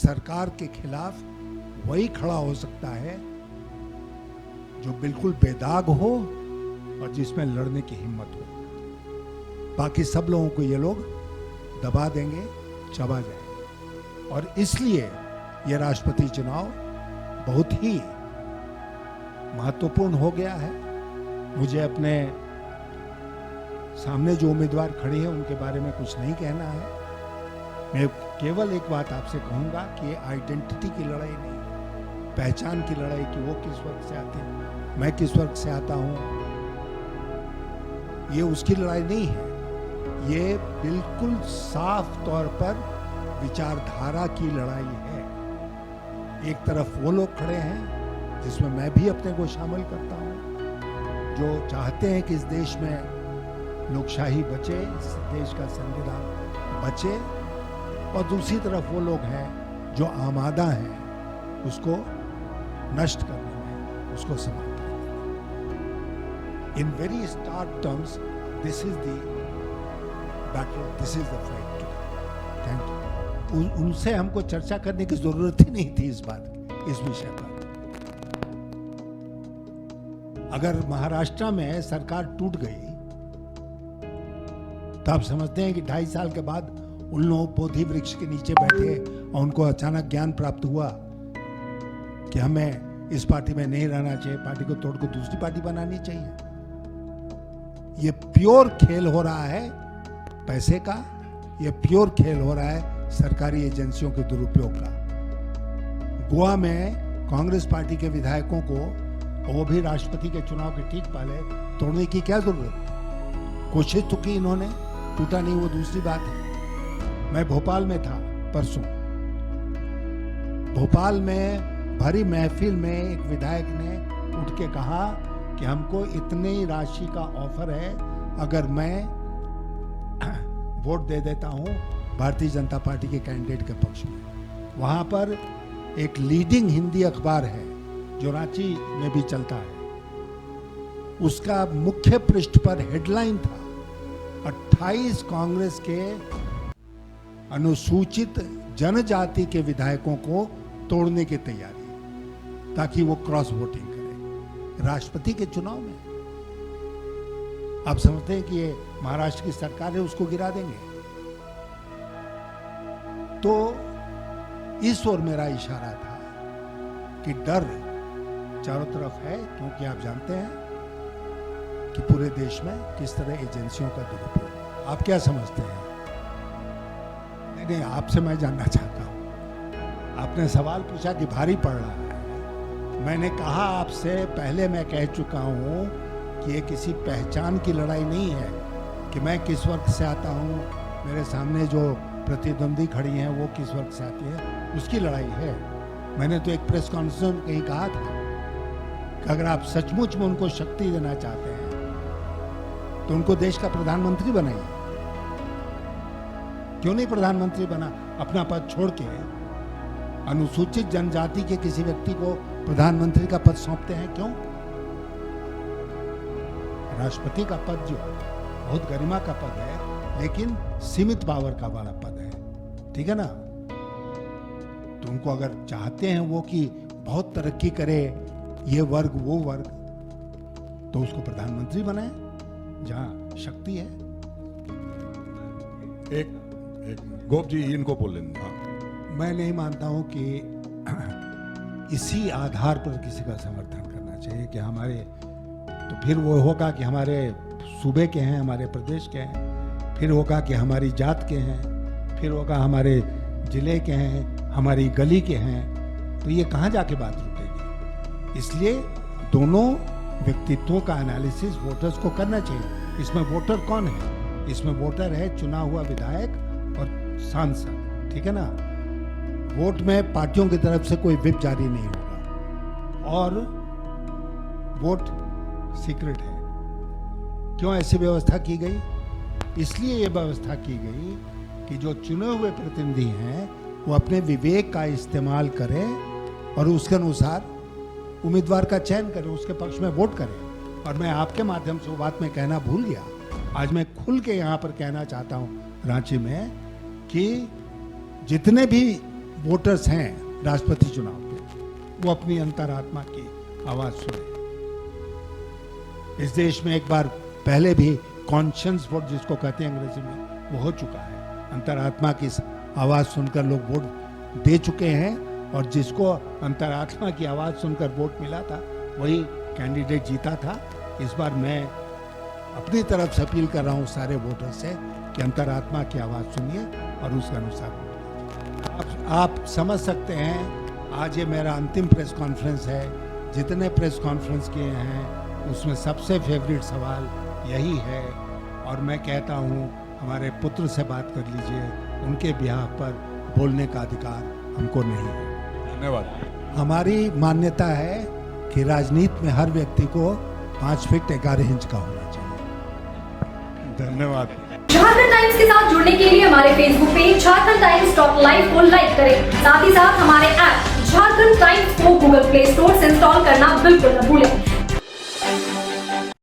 सरकार के खिलाफ वही खड़ा हो सकता है जो बिल्कुल बेदाग हो और जिसमें लड़ने की हिम्मत हो। बाकी सब लोगों को ये लोग दबा देंगे, चबा जाएंगे। और इसलिए ये राष्ट्रपति चुनाव बहुत ही महत्वपूर्ण हो गया है। मुझे अपने सामने जो उम्मीदवार खड़े हैं उनके बारे में कुछ नहीं कहना है। मैं केवल एक बात आपसे कहूंगा कि ये आइडेंटिटी की लड़ाई नहीं, पहचान की लड़ाई कि वो किस वर्ग से आते हैं, मैं किस वर्ग से आता हूं, ये उसकी लड़ाई नहीं है। ये बिल्कुल साफ तौर पर विचारधारा की लड़ाई है। एक तरफ वो लोग खड़े हैं जिसमें मैं भी अपने को शामिल करता हूं, जो चाहते हैं कि इस देश में लोकशाही बचे, इस देश का संविधान बचे, और दूसरी तरफ वो लोग हैं जो आमादा हैं उसको नष्ट करने में, उसको समाप्त करने में। In very stark terms, this is the battle, this is the fight. Thank you. उनसे हमको चर्चा करने की जरूरत ही नहीं थी इस बात की, इस विषय पर। अगर महाराष्ट्र में सरकार टूट गई तो आप समझते हैं कि 2.5 साल के बाद उन लोगों बोधि वृक्ष के नीचे बैठे और उनको अचानक ज्ञान प्राप्त हुआ कि हमें इस पार्टी में नहीं रहना चाहिए, पार्टी को तोड़ कर दूसरी पार्टी बनानी चाहिए। ये प्योर खेल हो रहा है पैसे का, ये प्योर खेल हो रहा है सरकारी एजेंसियों के दुरुपयोग का। गोवा में कांग्रेस पार्टी के विधायकों को, वो भी राष्ट्रपति के चुनाव के ठीक पहले, तोड़ने की क्या जरूरत? कोशिश तो की इन्होंने, टूटा नहीं, वो दूसरी बात है। मैं भोपाल में था परसों। भोपाल में भरी महफिल में एक विधायक ने उठ के कहा कि हमको इतनी राशि का ऑफर है, अगर मैं वोट दे देता हूं भारतीय जनता पार्टी के कैंडिडेट के पक्ष में। वहां पर एक लीडिंग हिंदी अखबार है जो रांची में भी चलता है, उसका मुख्य पृष्ठ पर हेडलाइन था 28 कांग्रेस के अनुसूचित जनजाति के विधायकों को तोड़ने की तैयारी, ताकि वो क्रॉस वोटिंग करें राष्ट्रपति के चुनाव में। आप समझते हैं कि ये महाराष्ट्र की सरकार है, उसको गिरा देंगे। तो इस ओर मेरा इशारा था कि डर चारों तरफ है, क्योंकि आप जानते हैं कि पूरे देश में किस तरह एजेंसियों का दुरुपयोग। आप क्या समझते हैं? नहीं, आपसे मैं जानना चाहता हूं। आपने सवाल पूछा कि भारी पड़ रहा है। मैंने कहा आपसे पहले, मैं कह चुका हूं कि ये किसी पहचान की लड़ाई नहीं है कि मैं किस वर्ग से आता हूं, मेरे सामने जो प्रतिद्वंदी खड़ी हैं वो किस वर्ग से आती है, उसकी लड़ाई है। मैंने तो एक प्रेस कॉन्फ्रेंस में कहीं कहा था कि अगर आप सचमुच में उनको शक्ति देना चाहते हैं तो उनको देश का प्रधानमंत्री बनाइए। क्यों नहीं प्रधानमंत्री बना? अपना पद छोड़ के अनुसूचित जनजाति के किसी व्यक्ति को प्रधानमंत्री का पद सौंपते हैं, क्यों? राष्ट्रपति का पद जो बहुत गरिमा का पद है, लेकिन सीमित पावर का वाला पद है, ठीक है ना? तो उनको अगर चाहते हैं वो कि बहुत तरक्की करे ये वर्ग वो वर्ग, तो उसको प्रधानमंत्री बनाए जहां शक्ति है। एक गोप जी इनको बोल लेना। मैं नहीं मानता हूं कि इसी आधार पर किसी का समर्थन करना चाहिए कि हमारे, तो फिर वो होगा कि हमारे सूबे के हैं, हमारे प्रदेश के हैं, फिर होगा कि हमारी जात के हैं, फिर होगा हमारे जिले के हैं, हमारी गली के हैं। तो ये कहाँ जाके बात रुकेगी? इसलिए दोनों व्यक्तित्वों का एनालिसिस वोटर्स को करना चाहिए। इसमें वोटर कौन है? इसमें वोटर है चुना हुआ विधायक और सांसद, ठीक है ना? वोट में पार्टियों की तरफ से कोई व्हिप जारी नहीं होगा और वोट सीक्रेट है। क्यों ऐसी व्यवस्था की गई? इसलिए ये व्यवस्था की गई कि जो चुने हुए प्रतिनिधि हैं वो अपने विवेक का इस्तेमाल करें और उसके अनुसार उम्मीदवार का चयन करें, उसके पक्ष में वोट करें। और मैं आपके माध्यम से वो बात मैं कहना भूल गया, आज मैं खुल के यहाँ पर कहना चाहता हूँ रांची में कि जितने भी वोटर्स हैं राष्ट्रपति चुनाव के, वो अपनी अंतरात्मा की आवाज सुने। इस देश में एक बार पहले भी कॉन्शियस वोट जिसको कहते हैं अंग्रेजी में, वो हो चुका है। अंतरात्मा की आवाज सुनकर लोग वोट दे चुके हैं, और जिसको अंतरात्मा की आवाज सुनकर वोट मिला था वही कैंडिडेट जीता था। इस बार मैं अपनी तरफ से अपील कर रहा हूँ सारे वोटर से कि अंतरात्मा की आवाज सुनिए और उसके अनुसार वोट कीजिए। आप समझ सकते हैं, आज ये मेरा अंतिम प्रेस कॉन्फ्रेंस है। जितने प्रेस कॉन्फ्रेंस किए हैं उसमें सबसे फेवरेट सवाल यही है, और मैं कहता हूँ हमारे पुत्र से बात कर लीजिए, उनके बिहाफ पर बोलने का अधिकार हमको नहीं है। धन्यवाद। हमारी मान्यता है कि राजनीति में हर व्यक्ति को 5 फीट 11 इंच का होना चाहिए। धन्यवाद। झारखंड टाइम्स के साथ जुड़ने के लिए हमारे Facebook page Jharkhand times .live को लाइक करें। साथ ही साथ हमारे ऐप झारखंड टाइम्स को गूगल प्ले स्टोर से इंस्टॉल करना बिल्कुल न भूलें।